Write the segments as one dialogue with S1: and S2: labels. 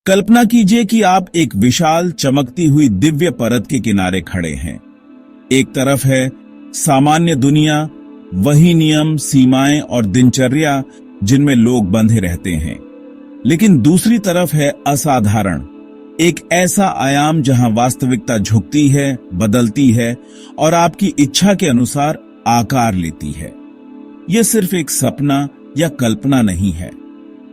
S1: कल्पना कीजिए कि आप एक विशाल चमकती हुई दिव्य परत के किनारे खड़े हैं। एक तरफ है सामान्य दुनिया, वही नियम, सीमाएं और दिनचर्या जिनमें लोग बंधे रहते हैं। लेकिन दूसरी तरफ है असाधारण, एक ऐसा आयाम जहां वास्तविकता झुकती है, बदलती है और आपकी इच्छा के अनुसार आकार लेती है। यह सिर्फ एक सपना या कल्पना नहीं है,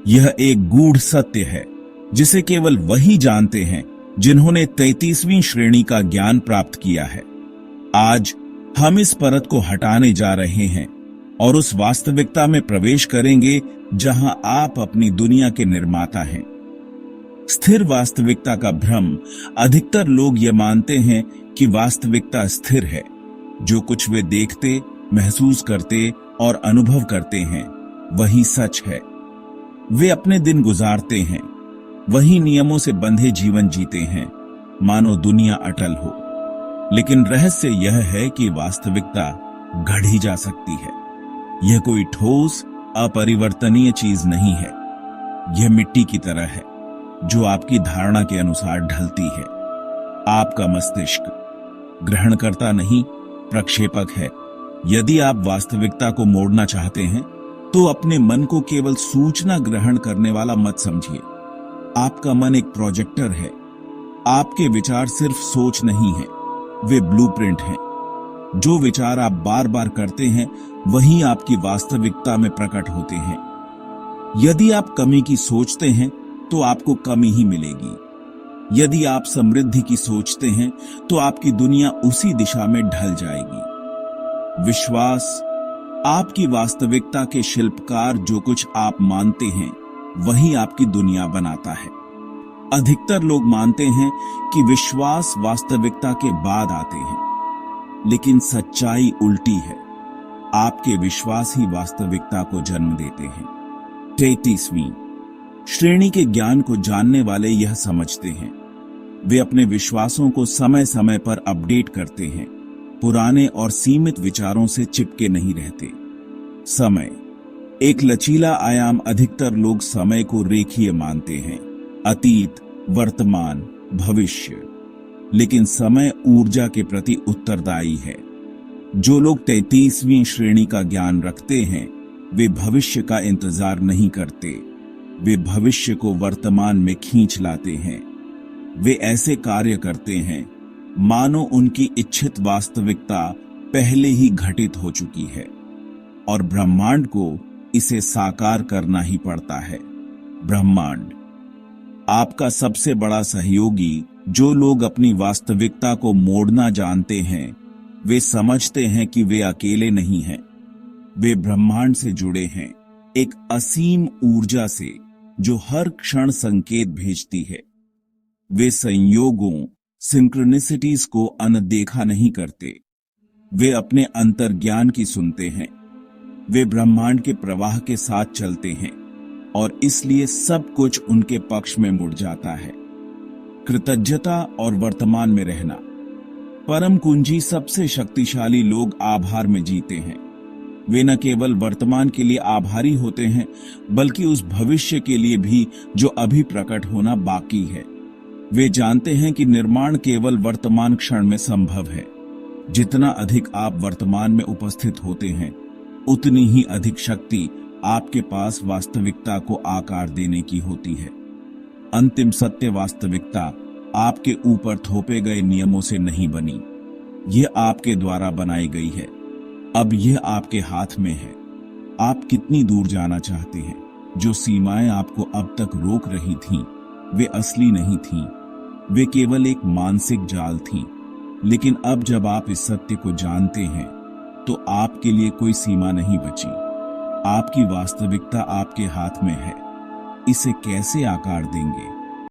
S1: यह एक गूढ़ सत्य है जिसे केवल वही जानते हैं जिन्होंने 33वीं श्रेणी का ज्ञान प्राप्त किया है। आज हम इस परत को हटाने जा रहे हैं और उस वास्तविकता में प्रवेश करेंगे जहां आप अपनी दुनिया के निर्माता हैं। स्थिर वास्तविकता का भ्रम। अधिकतर लोग ये मानते हैं कि वास्तविकता स्थिर है। जो कुछ वे देखते, महसूस करते और अनुभव करते हैं वही सच है। वे अपने दिन गुजारते हैं, वही नियमों से बंधे जीवन जीते हैं, मानो दुनिया अटल हो। लेकिन रहस्य यह है कि वास्तविकता गढ़ी जा सकती है। यह कोई ठोस, अपरिवर्तनीय चीज नहीं है। यह मिट्टी की तरह है जो आपकी धारणा के अनुसार ढलती है। आपका मस्तिष्क ग्रहणकर्ता नहीं, प्रक्षेपक है। यदि आप वास्तविकता को मोड़ना चाहते हैं तो अपने मन को केवल सूचना ग्रहण करने वाला मत समझिए। आपका मन एक प्रोजेक्टर है। आपके विचार सिर्फ सोच नहीं है, वे ब्लूप्रिंट हैं। जो विचार आप बार बार करते हैं वही आपकी वास्तविकता में प्रकट होते हैं। यदि आप कमी की सोचते हैं तो आपको कमी ही मिलेगी। यदि आप समृद्धि की सोचते हैं तो आपकी दुनिया उसी दिशा में ढल जाएगी। विश्वास। आपकी वास्तविकता के शिल्पकार। जो कुछ आप मानते हैं वही आपकी दुनिया बनाता है। अधिकतर लोग मानते हैं कि विश्वास वास्तविकता के बाद आते हैं, लेकिन सच्चाई उल्टी है। आपके विश्वास ही वास्तविकता को जन्म देते हैं। 33वीं श्रेणी के ज्ञान को जानने वाले यह समझते हैं। वे अपने विश्वासों को समय समय पर अपडेट करते हैं, पुराने और सीमित विचारों से चिपके नहीं रहते। समय एक लचीला आयाम। अधिकतर लोग समय को रेखीय मानते हैं, अतीत, वर्तमान, भविष्य। लेकिन समय ऊर्जा के प्रति उत्तरदायी है। जो लोग 33वीं श्रेणी का ज्ञान रखते हैं वे भविष्य का इंतजार नहीं करते, वे भविष्य को वर्तमान में खींच लाते हैं। वे ऐसे कार्य करते हैं मानो उनकी इच्छित वास्तविकता पहले ही घटित हो चुकी है और ब्रह्मांड को इसे साकार करना ही पड़ता है। ब्रह्मांड आपका सबसे बड़ा सहयोगी। जो लोग अपनी वास्तविकता को मोड़ना जानते हैं वे समझते हैं कि वे अकेले नहीं हैं। वे ब्रह्मांड से जुड़े हैं, एक असीम ऊर्जा से जो हर क्षण संकेत भेजती है। वे संयोगों, सिंक्रोनिसिटीज को अनदेखा नहीं करते। वे अपने अंतर्ज्ञान की सुनते हैं। वे ब्रह्मांड के प्रवाह के साथ चलते हैं और इसलिए सब कुछ उनके पक्ष में मुड़ जाता है। कृतज्ञता और वर्तमान में रहना। परम कुंजी। सबसे शक्तिशाली लोग आभार में जीते हैं। वे न केवल वर्तमान के लिए आभारी होते हैं बल्कि उस भविष्य के लिए भी जो अभी प्रकट होना बाकी है। वे जानते हैं कि निर्माण केवल वर्तमान क्षण में संभव है। जितना अधिक आप वर्तमान में उपस्थित होते हैं उतनी ही अधिक शक्ति आपके पास वास्तविकता को आकार देने की होती है। अंतिम सत्य वास्तविकता आपके ऊपर थोपे गए नियमों से नहीं बनी, यह आपके द्वारा बनाई गई है। अब यह आपके हाथ में है। आप कितनी दूर जाना चाहते हैं। जो सीमाएं आपको अब तक रोक रही थीं, वे असली नहीं थीं, वे केवल एक मानसिक जाल थीं। लेकिन अब जब आप इस सत्य को जानते हैं तो आपके लिए कोई सीमा नहीं बची। आपकी वास्तविकता आपके हाथ में है। इसे कैसे आकार देंगे?